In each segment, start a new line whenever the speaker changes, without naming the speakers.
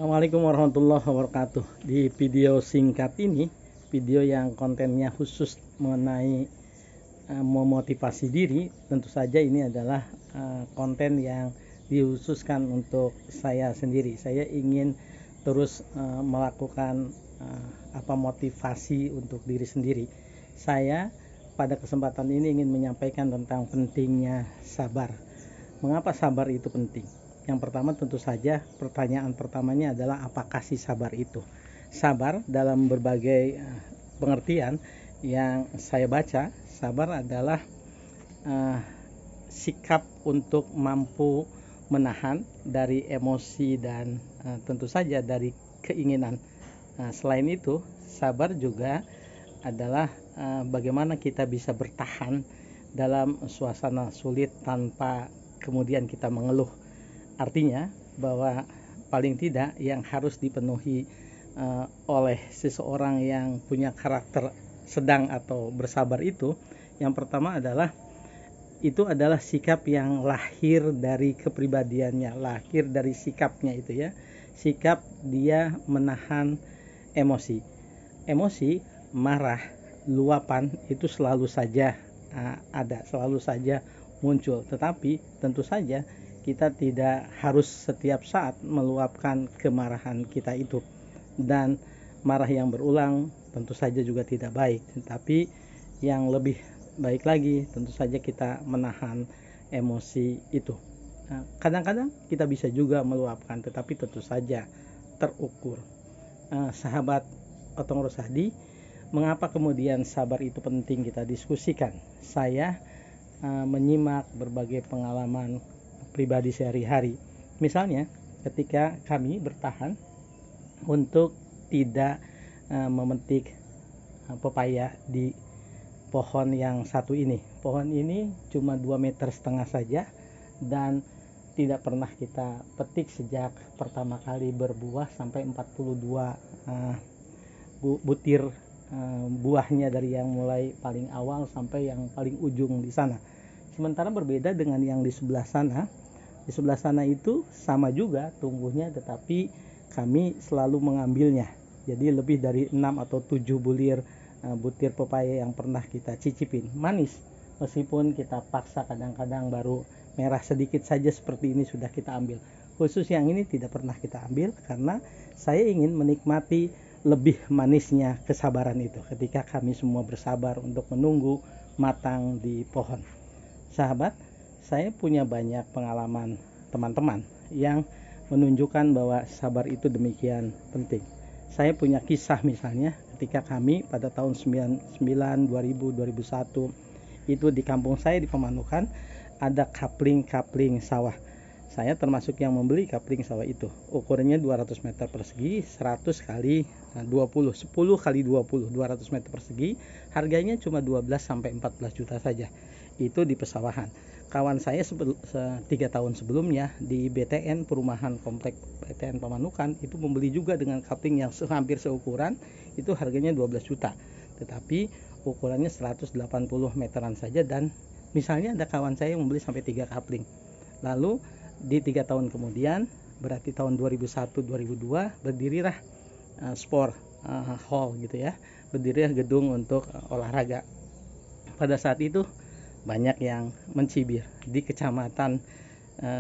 Assalamualaikum warahmatullahi wabarakatuh. Di video singkat ini, video yang kontennya khusus mengenai memotivasi diri, tentu saja ini adalah konten yang dikhususkan untuk saya sendiri. Saya ingin terus melakukan motivasi untuk diri sendiri. Saya pada kesempatan ini ingin menyampaikan tentang pentingnya sabar. Mengapa sabar itu penting? Yang pertama, tentu saja pertanyaan pertamanya adalah apakah si sabar itu? Sabar dalam berbagai pengertian yang saya baca, sabar adalah sikap untuk mampu menahan dari emosi dan tentu saja dari keinginan. Selain itu, sabar juga adalah bagaimana kita bisa bertahan dalam suasana sulit tanpa kemudian kita mengeluh. Artinya bahwa paling tidak yang harus dipenuhi oleh seseorang yang punya karakter sedang atau bersabar itu, yang pertama adalah itu adalah sikap yang lahir dari kepribadiannya, lahir dari sikapnya itu ya. Sikap dia menahan emosi. Emosi, marah, luapan itu selalu saja ada, selalu saja muncul. Tetapi tentu saja kita tidak harus setiap saat meluapkan kemarahan kita itu, dan marah yang berulang tentu saja juga tidak baik. Tetapi yang lebih baik lagi tentu saja kita menahan emosi itu. Kadang-kadang kita bisa juga meluapkan, tetapi tentu saja terukur. Sahabat Otong Rosadi, mengapa kemudian sabar itu penting kita diskusikan? Saya menyimak berbagai pengalaman pribadi sehari-hari. Misalnya ketika kami bertahan untuk tidak memetik pepaya di pohon yang satu ini. Pohon ini cuma 2,5 meter saja dan tidak pernah kita petik sejak pertama kali berbuah sampai 42 butir buahnya, dari yang mulai paling awal sampai yang paling ujung di sana. Sementara berbeda dengan yang di sebelah sana. Di sebelah sana itu sama juga tumbuhnya, tetapi kami selalu mengambilnya. Jadi lebih dari 6 atau 7 butir pepaya yang pernah kita cicipin. Manis, meskipun kita paksa kadang-kadang baru merah sedikit saja seperti ini sudah kita ambil. Khusus yang ini tidak pernah kita ambil karena saya ingin menikmati lebih manisnya kesabaran itu ketika kami semua bersabar untuk menunggu matang di pohon. Sahabat, saya punya banyak pengalaman teman-teman yang menunjukkan bahwa sabar itu demikian penting. Saya punya kisah misalnya ketika kami pada tahun 99, 2000, 2001 itu di kampung saya di Pemanukan ada kapling sawah. Saya termasuk yang membeli kapling sawah itu. Ukurannya 200 meter persegi, 100 kali 20, 10 kali 20, 200 meter persegi. Harganya cuma 12 sampai 14 juta saja. Itu di pesawahan. Kawan saya 3 tahun sebelumnya di BTN, perumahan komplek BTN Pemanukan, itu membeli juga dengan kapling yang hampir seukuran, itu harganya 12 juta. Tetapi ukurannya 180 meteran saja, dan misalnya ada kawan saya yang membeli sampai 3 kapling. Lalu di 3 tahun kemudian, berarti tahun 2001-2002, berdirilah sport hall gitu ya, berdirilah gedung untuk olahraga. Pada saat itu banyak yang mencibir di kecamatan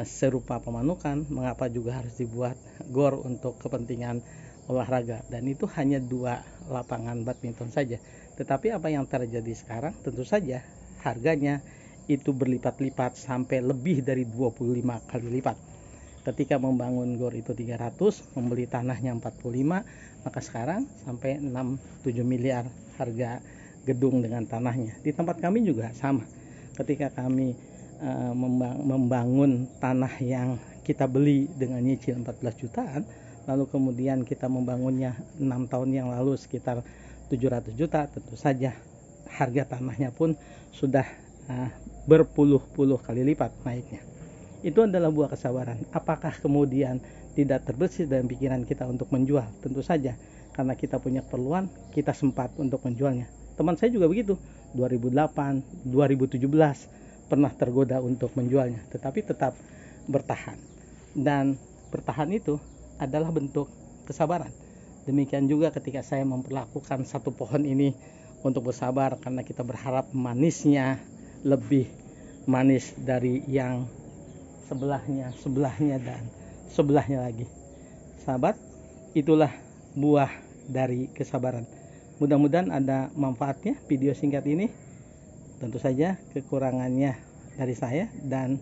serupa Pemanukan, mengapa juga harus dibuat gor untuk kepentingan olahraga, dan itu hanya 2 lapangan badminton saja. Tetapi apa yang terjadi sekarang, tentu saja harganya itu berlipat-lipat sampai lebih dari 25 kali lipat. Ketika membangun gor itu 300, membeli tanahnya 45, maka sekarang sampai 6-7 miliar harga gedung dengan tanahnya. Di tempat kami juga sama. Ketika kami membangun tanah yang kita beli dengan nyicil 14 jutaan, lalu kemudian kita membangunnya 6 tahun yang lalu sekitar 700 juta, tentu saja harga tanahnya pun sudah berpuluh-puluh kali lipat naiknya. Itu adalah buah kesabaran. Apakah kemudian tidak terbersih dalam pikiran kita untuk menjual? Tentu saja, karena kita punya keperluan, kita sempat untuk menjualnya. Teman saya juga begitu, 2008, 2017 pernah tergoda untuk menjualnya, tetapi tetap bertahan. Dan bertahan itu adalah bentuk kesabaran. Demikian juga ketika saya memperlakukan satu pohon ini untuk bersabar, karena kita berharap manisnya lebih manis dari yang sebelahnya dan sebelahnya lagi. Sahabat, itulah buah dari kesabaran. Mudah-mudahan ada manfaatnya video singkat ini. Tentu saja kekurangannya dari saya dan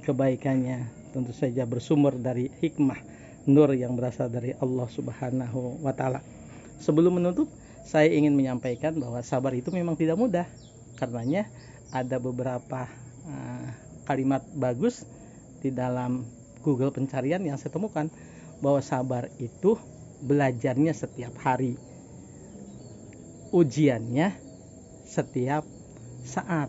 kebaikannya tentu saja bersumber dari hikmah nur yang berasal dari Allah Subhanahu wa taala. Sebelum menutup, saya ingin menyampaikan bahwa sabar itu memang tidak mudah. Karenanya ada beberapa kalimat bagus di dalam Google pencarian yang saya temukan, bahwa sabar itu belajarnya setiap hari, ujiannya setiap saat,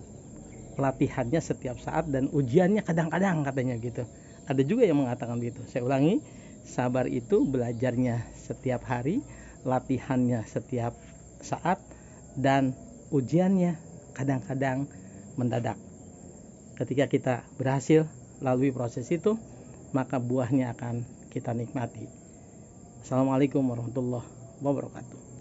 latihannya setiap saat, dan ujiannya kadang-kadang, katanya gitu. Ada juga yang mengatakan begitu. Saya ulangi, sabar itu belajarnya setiap hari, latihannya setiap saat, dan ujiannya kadang-kadang mendadak. Ketika kita berhasil lalui proses itu, maka buahnya akan kita nikmati. Assalamualaikum warahmatullahi wabarakatuh.